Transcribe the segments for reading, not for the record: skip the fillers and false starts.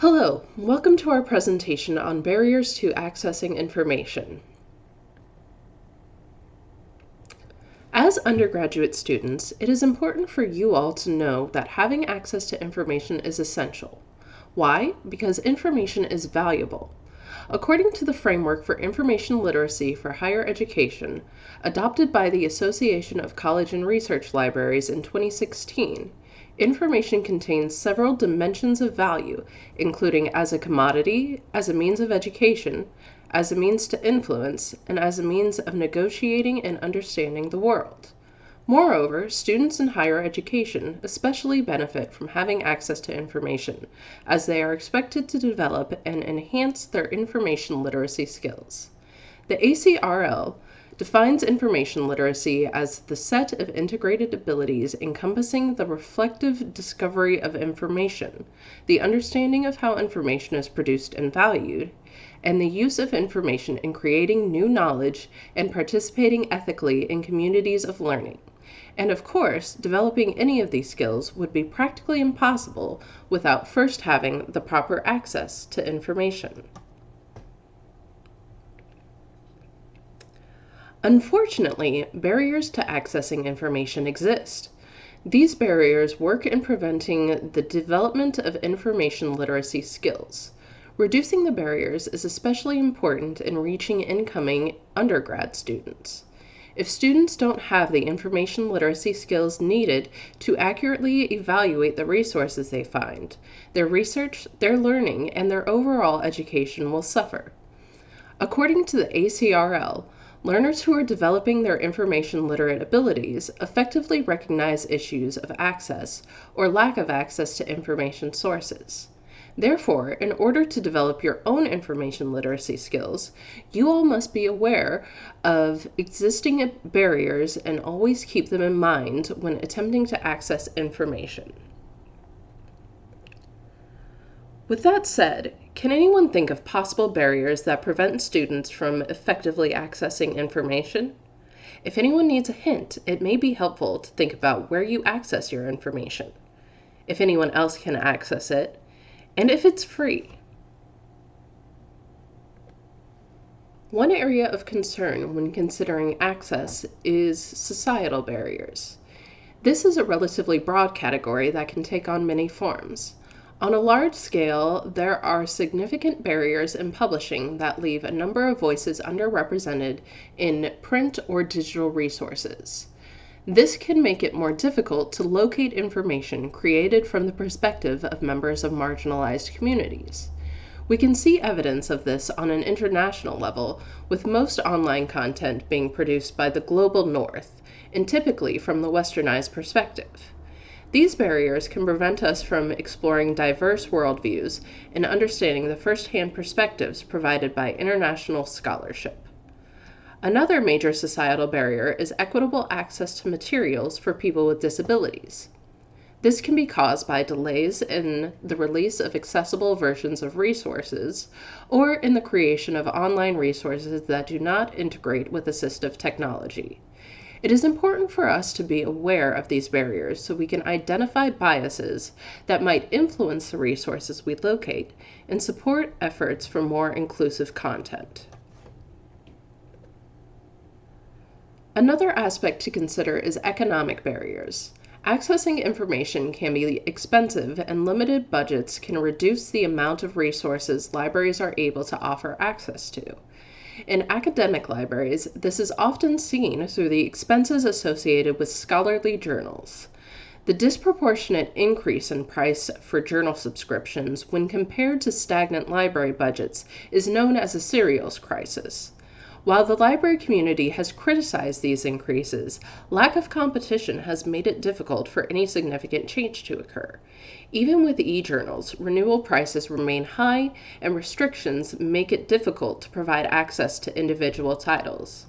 Hello, welcome to our presentation on barriers to accessing information. As undergraduate students, it is important for you all to know that having access to information is essential. Why? Because information is valuable. According to the Framework for Information Literacy for Higher Education, adopted by the Association of College and Research Libraries in 2016, information contains several dimensions of value, including as a commodity, as a means of education, as a means to influence, and as a means of negotiating and understanding the world. Moreover, students in higher education especially benefit from having access to information, as they are expected to develop and enhance their information literacy skills. The ACRL defines information literacy as the set of integrated abilities encompassing the reflective discovery of information, the understanding of how information is produced and valued, and the use of information in creating new knowledge and participating ethically in communities of learning. And of course, developing any of these skills would be practically impossible without first having the proper access to information. Unfortunately, barriers to accessing information exist. These barriers work in preventing the development of information literacy skills. Reducing the barriers is especially important in reaching incoming undergrad students. If students don't have the information literacy skills needed to accurately evaluate the resources they find, their research, their learning, and their overall education will suffer. According to the ACRL, learners who are developing their information literate abilities effectively recognize issues of access or lack of access to information sources. Therefore, in order to develop your own information literacy skills, you all must be aware of existing barriers and always keep them in mind when attempting to access information. With that said, can anyone think of possible barriers that prevent students from effectively accessing information? If anyone needs a hint, it may be helpful to think about where you access your information, if anyone else can access it, and if it's free. One area of concern when considering access is societal barriers. This is a relatively broad category that can take on many forms. On a large scale, there are significant barriers in publishing that leave a number of voices underrepresented in print or digital resources. This can make it more difficult to locate information created from the perspective of members of marginalized communities. We can see evidence of this on an international level, with most online content being produced by the global north, and typically from the westernized perspective. These barriers can prevent us from exploring diverse worldviews and understanding the first-hand perspectives provided by international scholarship. Another major societal barrier is equitable access to materials for people with disabilities. This can be caused by delays in the release of accessible versions of resources or in the creation of online resources that do not integrate with assistive technology. It is important for us to be aware of these barriers so we can identify biases that might influence the resources we locate and support efforts for more inclusive content. Another aspect to consider is economic barriers. Accessing information can be expensive, and limited budgets can reduce the amount of resources libraries are able to offer access to. In academic libraries, this is often seen through the expenses associated with scholarly journals. The disproportionate increase in price for journal subscriptions when compared to stagnant library budgets is known as a serials crisis. While the library community has criticized these increases, lack of competition has made it difficult for any significant change to occur. Even with e-journals, renewal prices remain high and restrictions make it difficult to provide access to individual titles.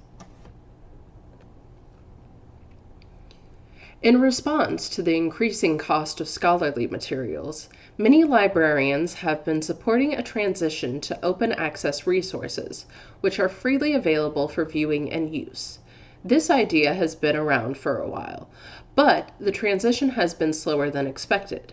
In response to the increasing cost of scholarly materials, many librarians have been supporting a transition to open access resources, which are freely available for viewing and use. This idea has been around for a while, but the transition has been slower than expected.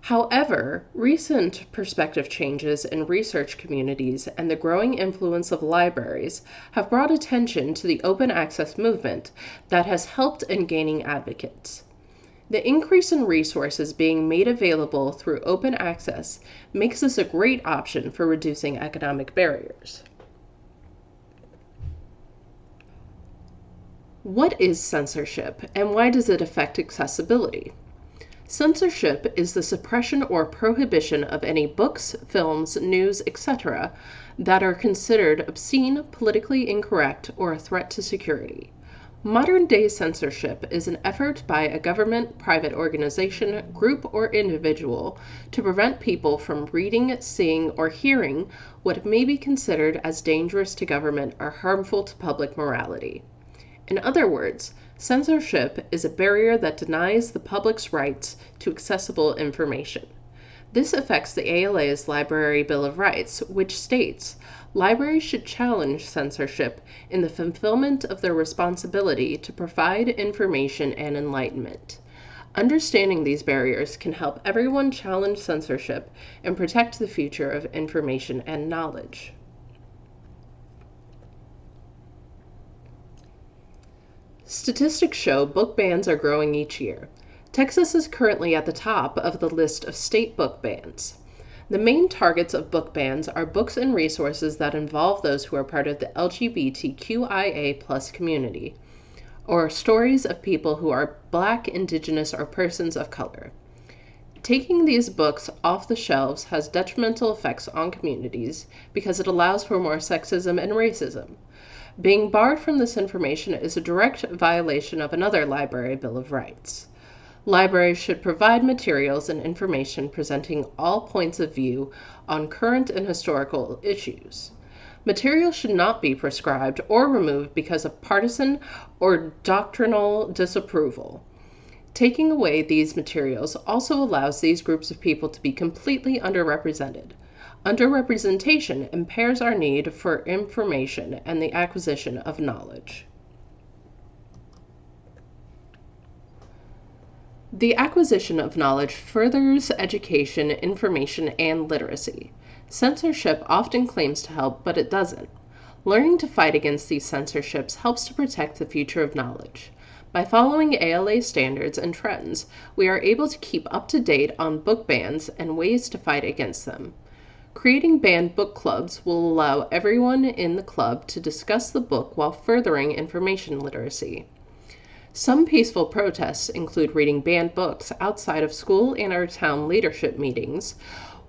However, recent perspective changes in research communities and the growing influence of libraries have brought attention to the open access movement that has helped in gaining advocates. The increase in resources being made available through open access makes this a great option for reducing economic barriers. What is censorship, and why does it affect accessibility? Censorship is the suppression or prohibition of any books, films, news, etc. that are considered obscene, politically incorrect, or a threat to security. Modern-day censorship is an effort by a government, private organization, group, or individual to prevent people from reading, seeing, or hearing what may be considered as dangerous to government or harmful to public morality. In other words, censorship is a barrier that denies the public's rights to accessible information. This affects the ALA's Library Bill of Rights, which states, libraries should challenge censorship in the fulfillment of their responsibility to provide information and enlightenment. Understanding these barriers can help everyone challenge censorship and protect the future of information and knowledge. Statistics show book bans are growing each year. Texas is currently at the top of the list of state book bans. The main targets of book bans are books and resources that involve those who are part of the LGBTQIA+ community, or stories of people who are Black, Indigenous, or persons of color. Taking these books off the shelves has detrimental effects on communities because it allows for more sexism and racism. Being barred from this information is a direct violation of another Library Bill of Rights. Libraries should provide materials and information presenting all points of view on current and historical issues. Materials should not be prescribed or removed because of partisan or doctrinal disapproval. Taking away these materials also allows these groups of people to be completely underrepresented. Underrepresentation impairs our need for information and the acquisition of knowledge. The acquisition of knowledge furthers education, information, and literacy. Censorship often claims to help, but it doesn't. Learning to fight against these censorships helps to protect the future of knowledge. By following ALA standards and trends, we are able to keep up to date on book bans and ways to fight against them. Creating banned book clubs will allow everyone in the club to discuss the book while furthering information literacy. Some peaceful protests include reading banned books outside of school and our town leadership meetings,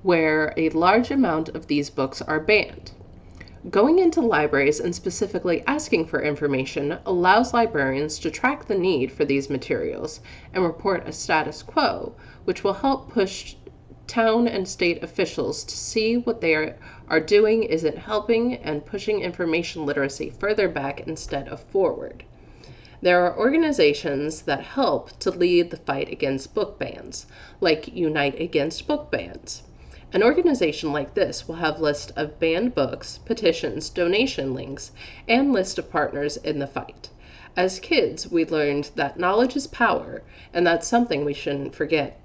where a large amount of these books are banned. Going into libraries and specifically asking for information allows librarians to track the need for these materials and report a status quo, which will help push town and state officials to see what they are doing isn't helping and pushing information literacy further back instead of forward. There are organizations that help to lead the fight against book bans, like Unite Against Book Bans. An organization like this will have lists of banned books, petitions, donation links, and list of partners in the fight. As kids, we learned that knowledge is power, and that's something we shouldn't forget.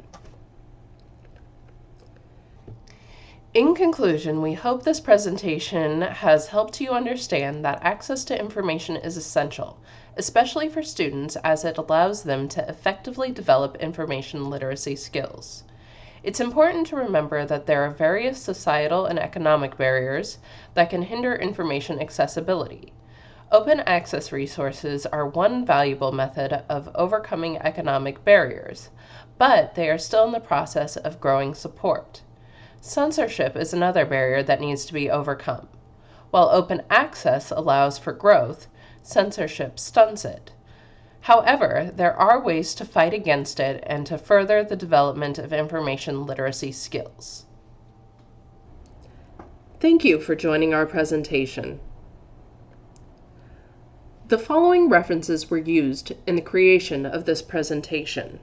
In conclusion, we hope this presentation has helped you understand that access to information is essential, especially for students, as it allows them to effectively develop information literacy skills. It's important to remember that there are various societal and economic barriers that can hinder information accessibility. Open access resources are one valuable method of overcoming economic barriers, but they are still in the process of growing support. Censorship is another barrier that needs to be overcome. While open access allows for growth, censorship stunts it. However, there are ways to fight against it and to further the development of information literacy skills. Thank you for joining our presentation. The following references were used in the creation of this presentation.